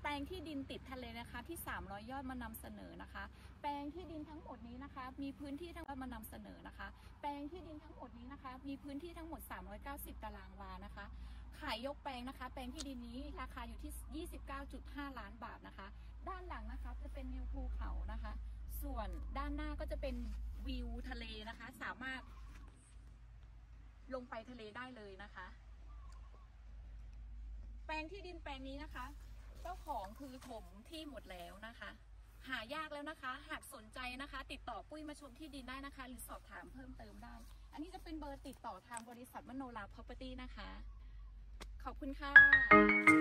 ลงที่ดินติดทะเลนะคะที่300 ยอดมานำเสนอนะคะแปลงที่ดินทั้งหมดนี้นะคะมีพื้นที่ทั้งหมดมานำเสนอนะคะแปลงที่ดินทั้งหมดนี้นะคะมีพื้นที่ทั้งหมด390 ตารางวานะคะขายยกแปลงนะคะแปลงที่ดินนี้ราคาอยู่ที่ 29.5 ล้านบาทนะคะด้านหลังนะคะจะเป็นวิวภูเขานะคะส่วนด้านหน้าก็จะเป็นวิวทะเลนะคะสามารถลงไปทะเลได้เลยนะคะแปลงที่ดินแปลงนี้นะคะเจ้าของคือถมที่หมดแล้วนะคะหายากแล้วนะคะหากสนใจนะคะติดต่อปุ้ยมาชมที่ดินได้นะคะหรือสอบถามเพิ่มเติมได้อันนี้จะเป็นเบอร์ติดต่อทางบริษัทมโนรา Property นะคะขอบคุณค่ะ